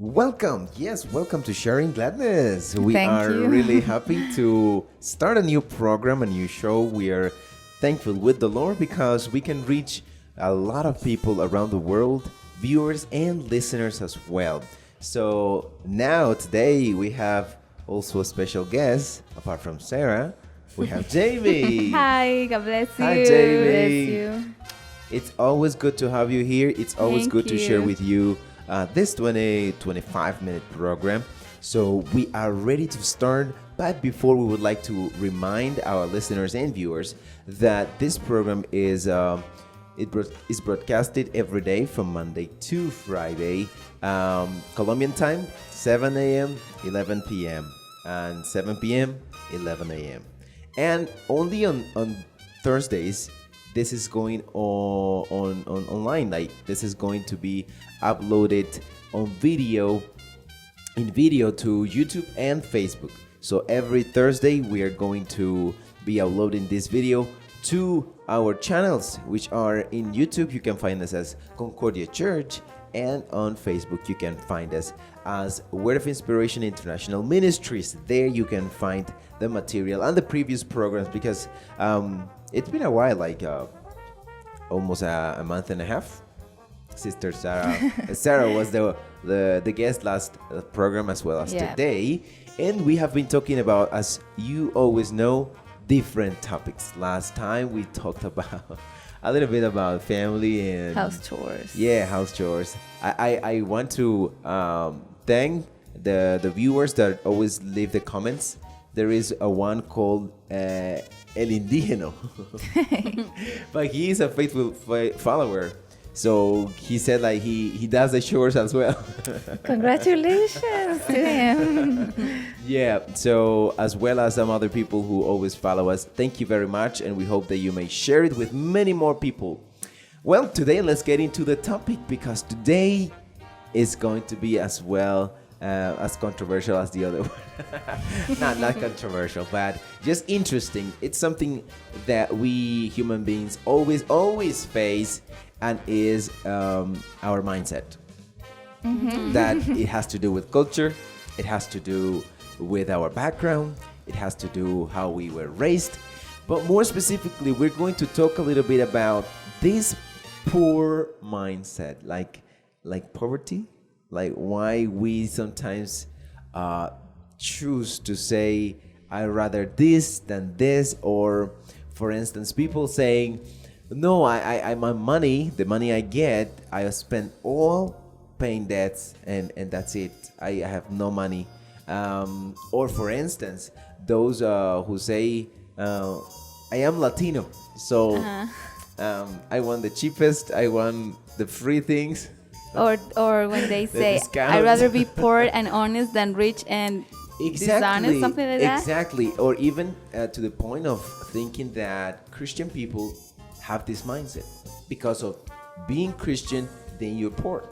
Welcome to Sharing Gladness. We Thank are you. really happy to start a new program, a new show. We are thankful with the Lord because we can reach a lot of people around the world, viewers and listeners as well. So now, today, we have also a special guest, apart from Sarah. We have Jamie. Hi, God bless you. Hi, Bless Jamie. you. It's always good to have you here. It's always Thank good to share you. with you this 25-minute program. So we are ready to start. But before, we would like to remind our listeners and viewers that this program is broadcasted every day from Monday to Friday, Colombian time, 7 a.m., 11 p.m., and 7 p.m., 11 a.m. And only on Thursdays, this is going on online. Like, this is going to be uploaded on video to YouTube and Facebook. So every Thursday we are going to be uploading this video to our channels, which are in YouTube. You can find us as Concordia Church, and on Facebook you can find us as Word of Inspiration International Ministries. There you can find the material and the previous programs, because it's been a while, like almost a month and a half. Sister Sarah was the guest last program as well as Yeah. today, and we have been talking about, as you always know, different topics. Last time we talked about a little bit about family and House chores. yeah, house chores. I want to thank the viewers that always leave the comments. There is a one called El Indígeno, but he is a faithful follower. So he said, like, he does the chores as well. Congratulations to him. Yeah, so as well as some other people who always follow us, thank you very much, and we hope that you may share it with many more people. Well, today let's get into the topic, because today is going to be as well as controversial as the other one. Not controversial, but just interesting. It's something that we human beings always face, and is our mindset. That it has to do with culture, it has to do with our background, it has to do how we were raised. But more specifically, we're going to talk a little bit about this poor mindset, like poverty, like why we sometimes choose to say, I rather this than this, or for instance, people saying, no, I my money, the money I get, I spend all paying debts, and that's it. I have no money. Or for instance, those who say, I am Latino, so I want the cheapest, I want the free things. Or when they say, discounts. I'd rather be poor and honest than rich and dishonest, something like that. Exactly. Or even to the point of thinking that Christian people have this mindset. Because of being Christian, then you're poor.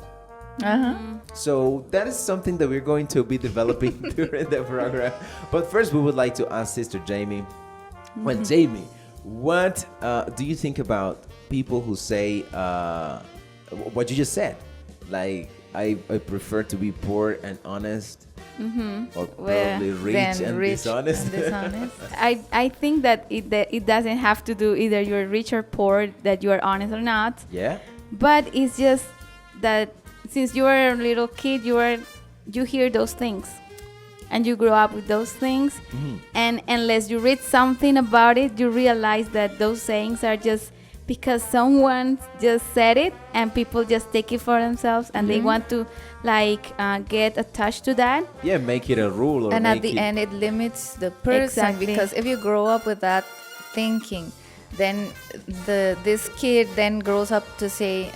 So that is something that we're going to be developing during the program. But first, we would like to ask Sister Jamie. Well, Jamie, what do you think about people who say what you just said? Like, I prefer to be poor and honest, or probably rich and dishonest. I think that it doesn't have to do either you're rich or poor, that you are honest or not. Yeah. But it's just that since you are a little kid, you hear those things, and you grow up with those things, and unless you read something about it, you realize that those sayings are just because someone just said it, and people just take it for themselves, and they want to get attached to that. Yeah, make it a rule, or And make at the it, end, it limits the person. Exactly. Because if you grow up with that thinking, then this kid then grows up to say,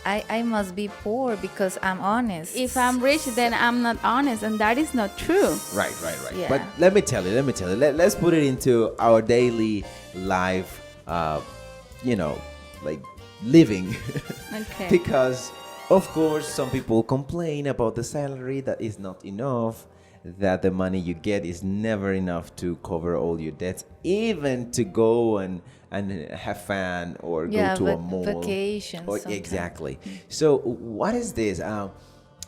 I must be poor because I'm honest. If I'm rich, then I'm not honest, and that is not true. Right. Yeah. But let me tell you. Let's put it into our daily life, like living. Okay. Because, of course, some people complain about the salary that is not enough, that the money you get is never enough to cover all your debts, even to go and have fun or go to a mall. Vacations. Or, sometimes. exactly. So what is this?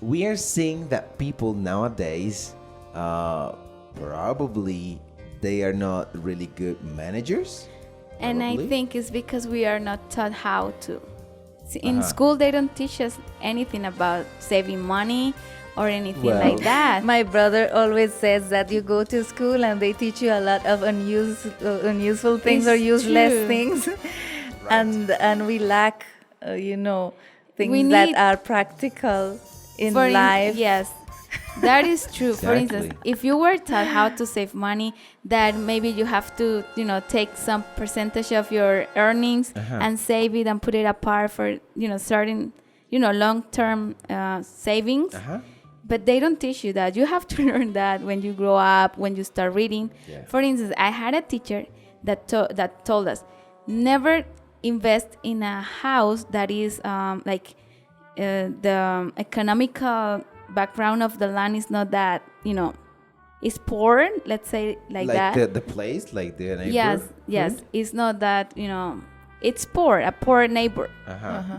we are seeing that people nowadays, probably they are not really good managers. And I Probably. think it's because we are not taught how to. See, in school, they don't teach us anything about saving money or anything Well, like that. My brother always says that you go to school and they teach you a lot of unuseful things or It's useless true. things, and we lack, things We that need- are practical in For in- life. yes, that is true. For instance, Exactly. if you were taught how to save money, that maybe you have to, take some percentage of your earnings and save it and put it apart for, certain, long-term savings. But they don't teach you that. You have to learn that when you grow up, when you start reading. Yeah. For instance, I had a teacher that told us, never invest in a house that is the economical background of the land is not that, is poor, let's say like that. the place, like the neighbor. Yes. It's not that, it's poor, a poor neighbor.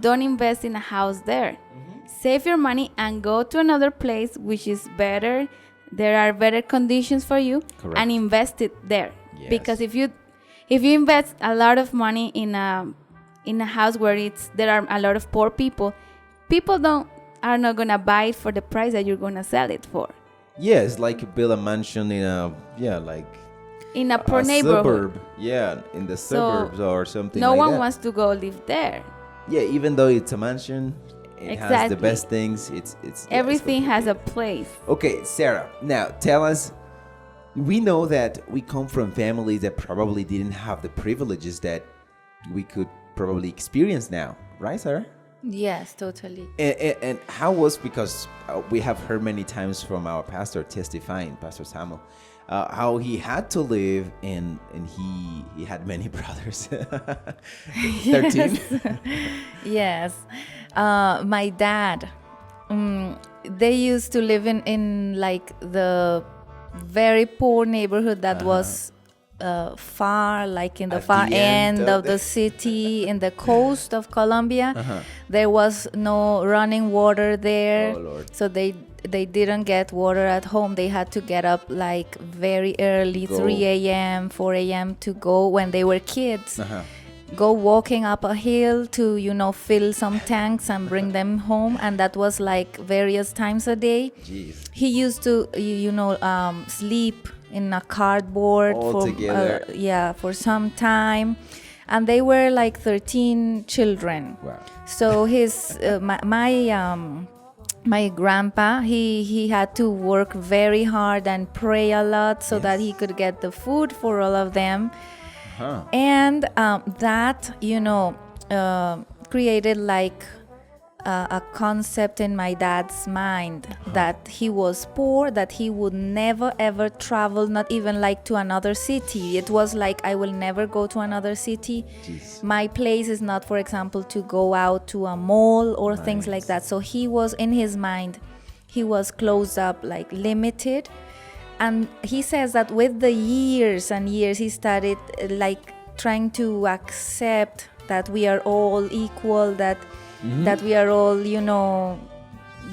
Don't invest in a house there. Save your money and go to another place which is better. There are better conditions for you. Correct. And invest it there. Yes. Because if you invest a lot of money in a house where there are a lot of poor people, are not gonna buy it for the price that you're gonna sell it for. Yes, like build a mansion in a In a poor neighborhood. suburb. Yeah, in the suburbs or something. No like one that. wants to go live there. Yeah, even though it's a mansion, it has the Exactly. best things. It's Everything has a complicated. place. Okay, Sarah. Now tell us. We know that we come from families that probably didn't have the privileges that we could probably experience now, right, Sarah? Yes, totally. And how was, because we have heard many times from our pastor testifying, Pastor Samuel, how he had to live and he had many brothers. 13. Yes. My dad, they used to live in like the very poor neighborhood that was far, like in the At far the end end of of the city, in the coast of Colombia. There was no running water there. Oh, Lord. So they didn't get water at home. They had to get up like very early, Go. 3 a.m., 4 a.m. to go when they were kids. Go walking up a hill to fill some tanks and bring them home, and that was like various times a day. Jeez. He used to sleep in a cardboard All together. for some time, and they were like 13 children. Wow. So his my grandpa, he had to work very hard and pray a lot so that he could get the food for all of them. And that created like a concept in my dad's mind that he was poor, that he would never ever travel, not even like to another city. It was like, I will never go to another city. Jeez. My place is not, for example, to go out to a mall or things like that. So he was, in his mind, he was closed up, like limited. And he says that with the years and years, he started like trying to accept that we are all equal, that we are all,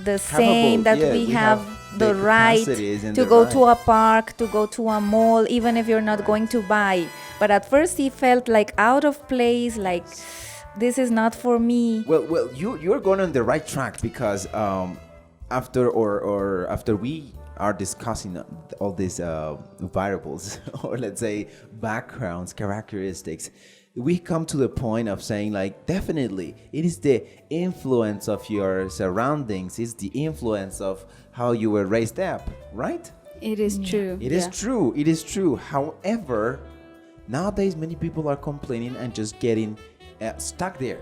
the same, that yeah, we we have the the right capacities and to the go right. to a park, to go to a mall, even if you're not going to buy. But at first he felt like out of place, like this is not for me. Well, you're going on the right track, because after we are discussing all these variables or let's say backgrounds, characteristics, we come to the point of saying, like, definitely it is the influence of your surroundings, it's the influence of how you were raised up, right? It is true. It is true. It is true. However, nowadays many people are complaining and just getting stuck there,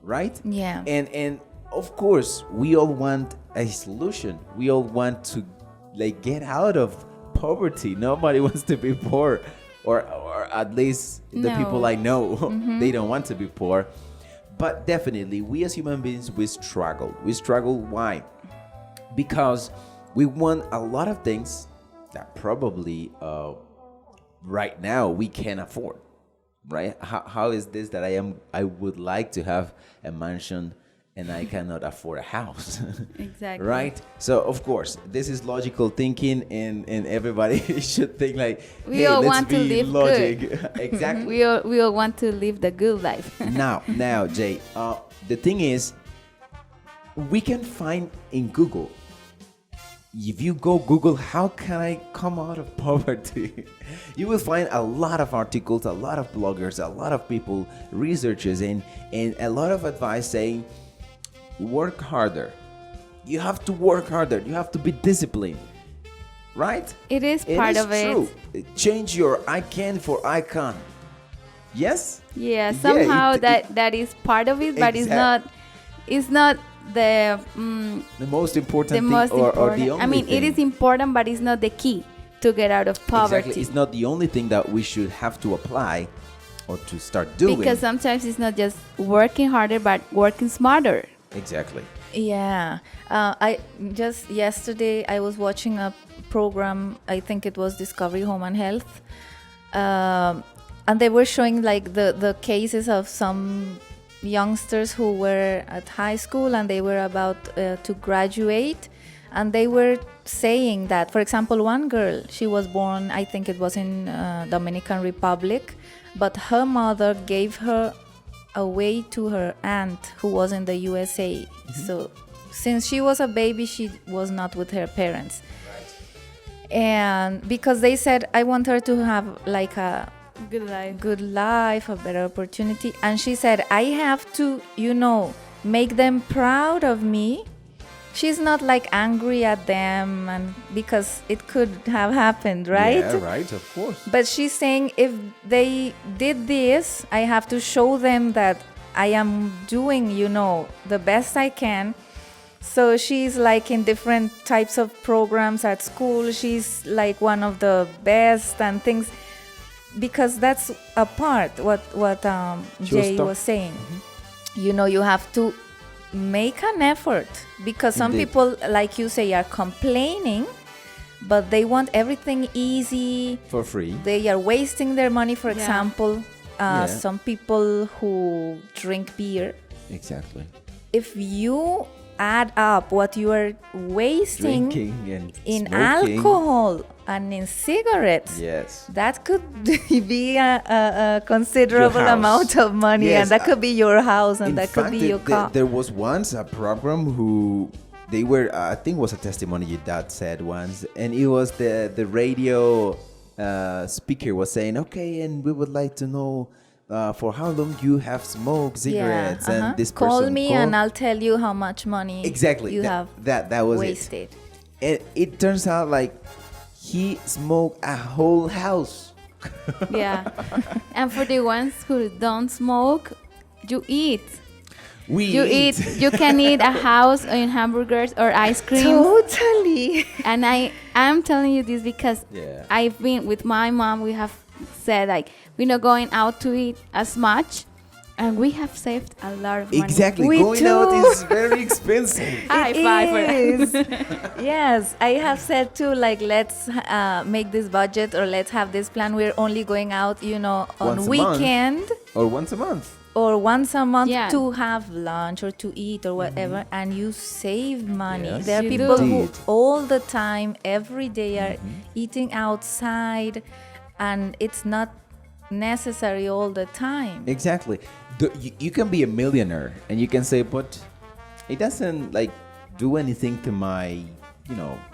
right? Yeah. And of course, we all want a solution. We all want to like get out of poverty. Nobody wants to be poor, or at least the No. people I know, they don't want to be poor. But definitely, we as human beings, we struggle. We struggle. Why? Because we want a lot of things that probably right now we can't afford, right? How is this that I would like to have a mansion and I cannot afford a house. Exactly. Right? So of course, this is logical thinking, and everybody should think like, We hey, all let's want to be live logic. good. Exactly. We all want to live the good life. Now, Jay, the thing is, we can find in Google. If you go Google, how can I come out of poverty? You will find a lot of articles, a lot of bloggers, a lot of people, researchers, and a lot of advice saying, work harder. You have to work harder. You have to be disciplined. Right? It is part of it. True. Change your I can for I can. Yes? Yeah, somehow it- that is part of it, but Exact- it's not the The most important the thing most or important. the only I mean, thing. it is important, but it's not the key to get out of poverty. Exactly. It's not the only thing that we should have to apply or to start doing. Because sometimes it's not just working harder, but working smarter. Exactly. Yeah, I just yesterday I was watching a program. I think it was Discovery Home and Health, and they were showing like the cases of some youngsters who were at high school and they were about to graduate, and they were saying that, for example, one girl, she was born, I think it was in Dominican Republic, but her mother gave her away to her aunt who was in the USA. So since she was a baby, she was not with her parents. And because they said, I want her to have like a good life, a better opportunity. And she said, I have to, make them proud of me. She's not like angry at them, and because it could have happened, right? Yeah, right, of course. But she's saying, if they did this, I have to show them that I am doing, the best I can. So she's like in different types of programs at school. She's like one of the best and things, because that's a part what Jay was saying. You have to make an effort, because some Indeed. people, like you say, are complaining, but they want everything easy. For free. They are wasting their money. For Yeah. example, Yeah. some people who drink beer, Exactly. if you add up what you are wasting Drinking and in smoking. alcohol and in cigarettes, Yes. that could be a considerable Your house. amount of money. Yes, And that could be your house, and In that fact, could be your car. there was once a program who they were, I think it was a testimony your dad said once, and it was the radio speaker was saying, okay, and we would like to know for how long you have smoked cigarettes, and this person Call me and I'll tell you how much money exactly you have that was wasted. it. And it turns out like he smoked a whole house. Yeah. And for the ones who don't smoke, you eat. You can eat a house in hamburgers or ice cream. Totally. And I'm telling you this because Yeah. I've been with my mom. We have said like we're not going out to eat as much, and we have saved a lot of money. Exactly. We Going out too. is very expensive. High five for that. is. Yes, I have said too, like, let's make this budget, or let's have this plan. We're only going out, Once on a month. weekend Or once a month. or once a month Yeah. to have lunch or to eat or whatever, and you save money. Yes, There are you people do. who Indeed. all the time, every day, are eating outside, and it's not necessary all the time. Exactly. You can be a millionaire and you can say, but it doesn't like do anything to my,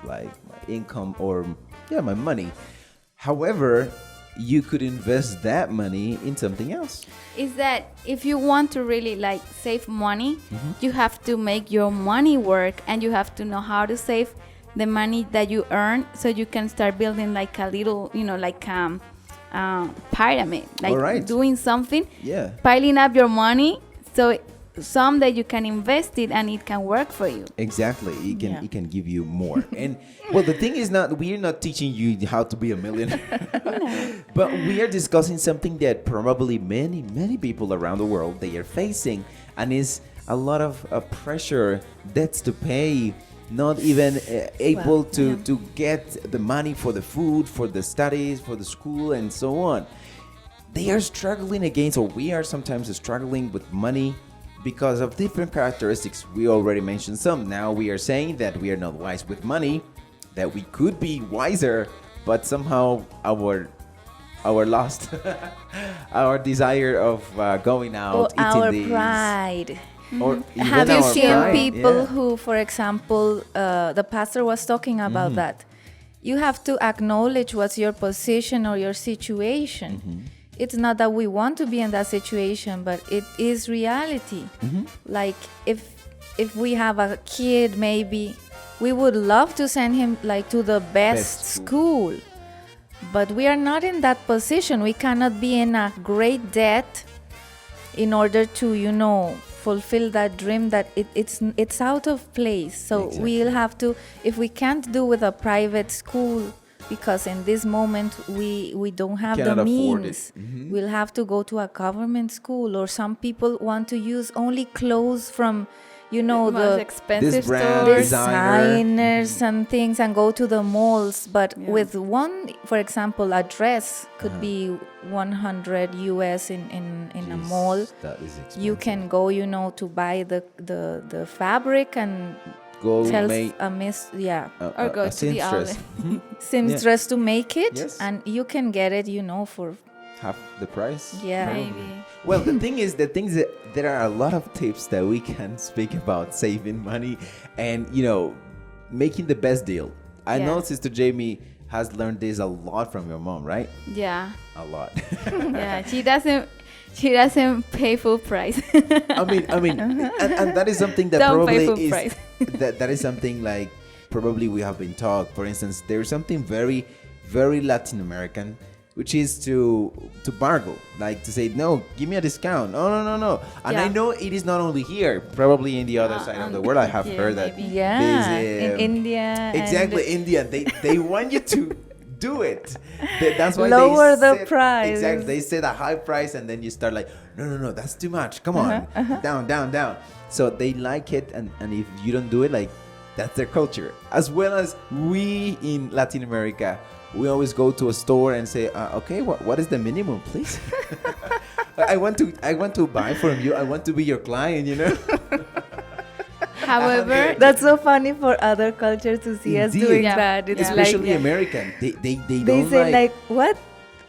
like my income or my money. However, you could invest that money in something else. Is that if you want to really like save money, you have to make your money work, and you have to know how to save the money that you earn, so you can start building like a little, like pyramid, like Alright. doing something, Yeah. piling up your money, so someday you can invest it and it can work for you. Exactly. Yeah. It can give you more. And well, the thing is we're not teaching you how to be a millionaire. But we are discussing something that probably many people around the world they are facing, and is a lot of pressure, debts to pay, not even able to get the money for the food, for the studies, for the school, and so on. They are struggling against, or we are sometimes struggling with money, because of different characteristics. We already mentioned some. Now we are saying that we are not wise with money, that we could be wiser, but somehow our lust, our desire of going out, Or eating our these, pride. or even Have you our seen pride, people yeah. who, for example, the pastor was talking about that? You have to acknowledge what's your position or your situation. It's not that we want to be in that situation, but it is reality. Like if we have a kid, maybe we would love to send him like to the best school, but we are not in that position. We cannot be in a great debt in order to, fulfill that dream. That it's out of place. So we'll have to, if we can't do with a private school, because in this moment we don't have the Cannot afford means, it. we'll have to go to a government school. Or some people want to use only clothes from most the expensive This brand stores. designers and things, and go to the malls. But with one, for example, a dress could be 100 US in a mall. That is expensive. You can go, to buy the fabric and Go tell make a Or go a to the seamstress. seamstress to make it, Yes. and you can get it, for Half the price. Maybe. Well, the thing is, that there are a lot of tips that we can speak about saving money and, making the best deal. I know Yes. Sister Jamie has learned this a lot from your mom, right? Yeah. A lot. Yeah. She doesn't pay full price. I mean, and that is something that Don't pay probably full is price. that is something like probably we have been taught. For instance, there's something very, very Latin American, which is to bargain, like to say, no, give me a discount. No. And I Yeah. know it is not only here, probably in the other side of the world. I have heard that. maybe. in India. Exactly, and India. They want you to do it. That's why Lower they the set- price. Exactly. They set a high price and then you start like, no, that's too much. Come on. Down. So they like it, and if you don't do it, like, that's their culture. As well as we in Latin America, we always go to a store and say, okay, what is the minimum, please? I want to buy from you. I want to be your client, However, That's so funny for other cultures to see us Indeed. doing Yeah. that. It's Especially like American. They they don't say like,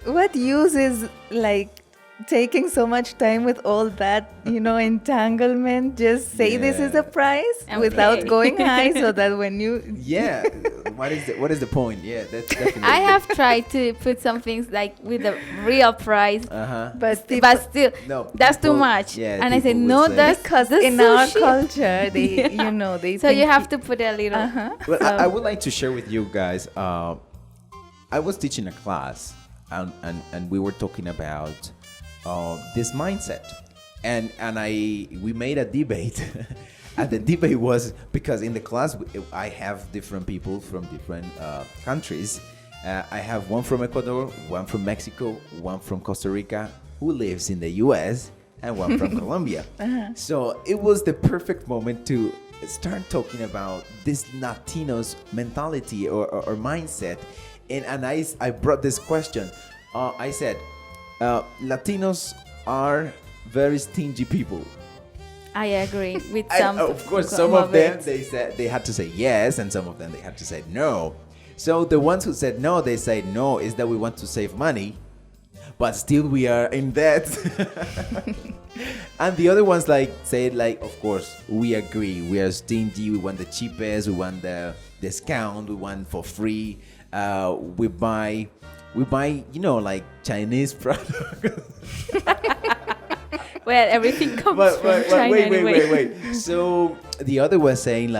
what use is like taking so much time with all that, entanglement? Just say this is Yeah. the price And without pay. going high, so that when you Yeah. What is the point? Yeah, that's definitely. I have tried to put some things like with the real price, Uh-huh. but but still, No, that's too people- much. yeah, And I said, people no, would say- that's because that's in so our cheap. culture, they Yeah. they So you think have to put a little. Well, I would like to share with you guys. I was teaching a class, and we were talking about this mindset, and we made a debate. And the debate was because in the class I have different people from different countries. I have one from Ecuador, one from Mexico, one from Costa Rica, who lives in the U.S., and one from Colombia. So it was the perfect moment to start talking about this Latinos mentality or mindset. And I brought this question. I said, Latinos are very stingy people. I agree with And some. of course, some of them it. they said they had to say yes, and some of them they had to say no. So the ones who said no, they say no is that we want to save money, but still we are in debt. And the other ones said of course we agree, we are stingy, we want the cheapest, we want the discount, we want for free. We buy like Chinese products. Well, everything comes from China anyway. Wait. So the other was saying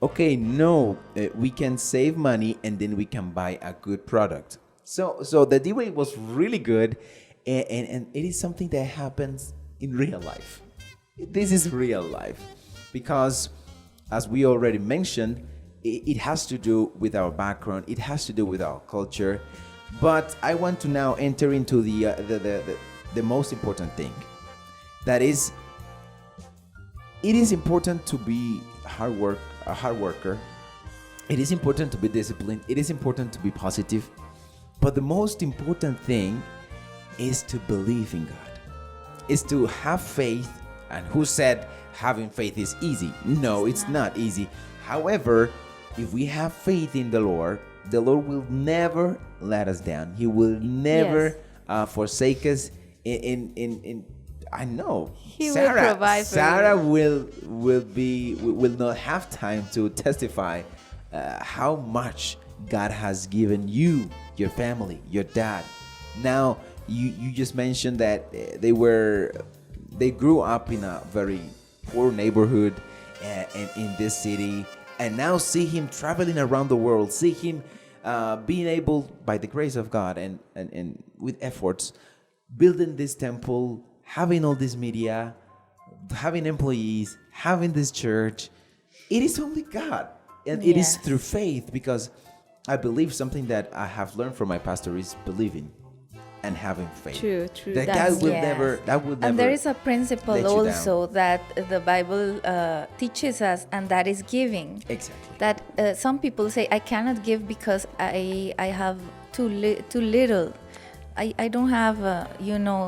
okay, no, we can save money and then we can buy a good product. So the debate was really good, and it is something that happens in real life. This is real life, because as we already mentioned, it has to do with our background, it has to do with our culture. But I want to now enter into the most important thing. That is, it is important to be a hard worker. It is important to be disciplined. It is important to be positive. But the most important thing is to believe in God, is to have faith And who said having faith is easy? No, it's not easy. However, if we have faith in the Lord will never let us down. He will never forsake us. I know He will provide for Sarah you. will not have time to testify how much God has given you, your family, your dad. Now you just mentioned that they grew up in a very poor neighborhood and in this city, and now see him traveling around the world, see him being able, by the grace of God and with efforts, building this temple, having all this media, having employees, having this church. It is only God, and it is Yes. through faith, because I believe something that I have learned from my pastor is believing and having faith. True. That That's- God will Yes. never. And there is a principle let you also that the Bible teaches us, and that is giving. Exactly. That some people say, I cannot give because I have too little. I don't have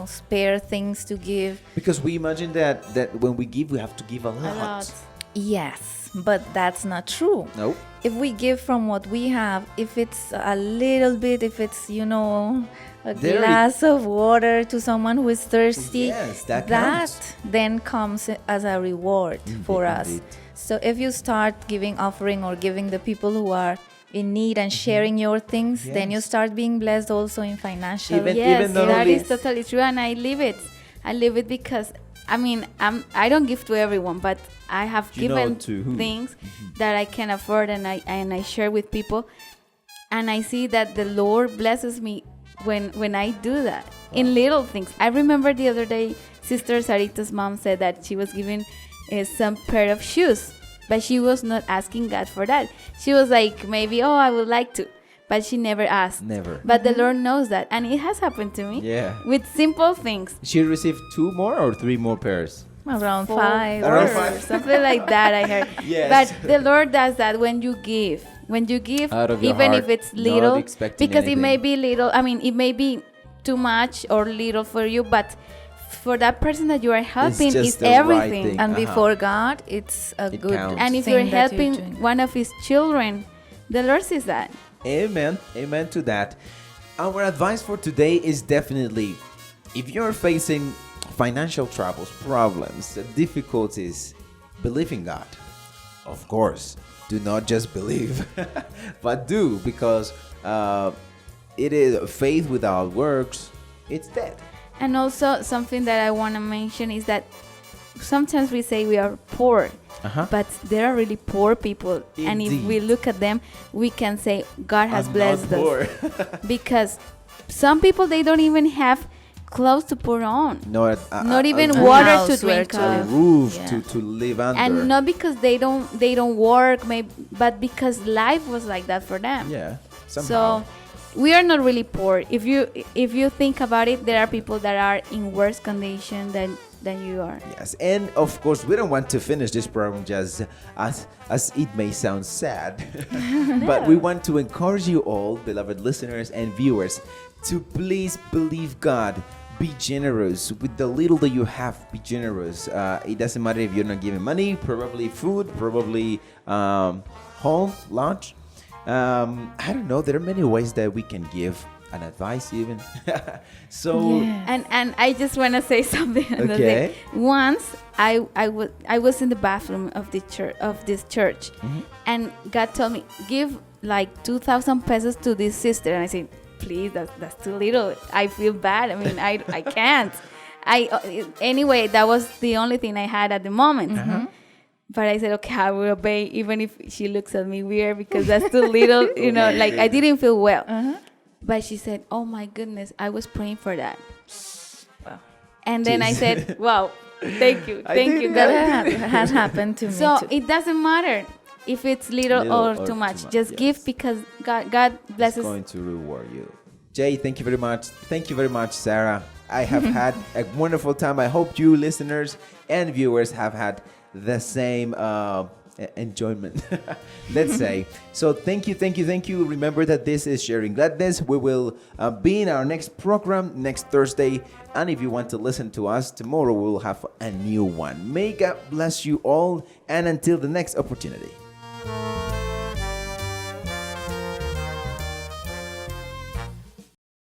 spare things to give. Because we imagine that when we give, we have to give a lot. A lot. Yes, but that's not true. No. If we give from what we have, if it's a little bit, if it's a There glass of water to someone who is thirsty, Yes, that counts. then comes as a reward for us. indeed. So if you start giving offering or giving the people who are in need and sharing your things, then you Yes. start being blessed also in financial. Even Yes, not that only- is totally true, and I live it. I live it because I don't give to everyone, but I have You know given to who. things that I can afford, and I share with people, and I see that the Lord blesses me when I do that in little things. I remember the other day, Sister Sarita's mom said that she was giving some pair of shoes, but she was not asking God for that. She was like, maybe, I would like to, but she never asked. Never. But the Lord knows that, and it has happened to me. Yeah. With simple things. She received 2 more or 3 more pairs. Around Four 5. Around or 5. something like that, I heard. Yes. But the Lord does that when you give. When you give, Out of your even heart, if it's not little, expecting because it may anything. be little. It may be too much or little for you, but for that person that you are helping, just is the right everything. thing. And Uh-huh. before God, it's a It good counts. And if thing you're that helping doing. one of His children, the Lord sees that. Amen. Amen to that. Our advice for today is definitely, if you're facing financial troubles, problems, difficulties, believe in God. Of course, do not just believe, but do, because it is faith without works, it's dead. And also something that I want to mention is that sometimes we say we are poor, Uh-huh. but there are really poor people. And if we Indeed. look at them, we can say God has I'm blessed not poor. us. Because some people, they don't even have clothes to put on. Not even a water house to where drink to a of. roof Yeah. to live under. And not because they don't work, maybe, but because life was like that for them. Yeah, somehow. So we are not really poor. If you think about it, there are people that are in worse condition than you are. Yes, and of course, we don't want to finish this program just as it may sound sad, but we want to encourage you all, beloved listeners and viewers, to please believe God. Be generous with the little that you have. Be generous. It doesn't matter if you're not giving money, probably food, probably home lunch. I don't know. There are many ways that we can give an advice, even. So. Yeah. And I just want to say something. another Okay. thing. Once I was in the bathroom of this church, and God told me, give like 2,000 pesos to this sister, and I said, please, that's too little. I feel bad. I can't. Anyway, that was the only thing I had at the moment. But I said, okay, I will obey, even if she looks at me weird, because that's too little. Like I didn't feel well. But she said, oh my goodness, I was praying for that. Wow. And then I Jeez. said, wow, thank you, I thank you, didn't God. know. Has happened to me So too. it doesn't matter if it's little or too much. Just yes. give, because God It's blesses. going to reward you. Jay, thank you very much. Thank you very much, Sarah. I have had a wonderful time. I hope you listeners and viewers have had the same enjoyment, let's say. So thank you. Remember that this is Sharing Gladness. We will be in our next program next Thursday. And if you want to listen to us tomorrow, we'll have a new one. May God bless you all. And until the next opportunity.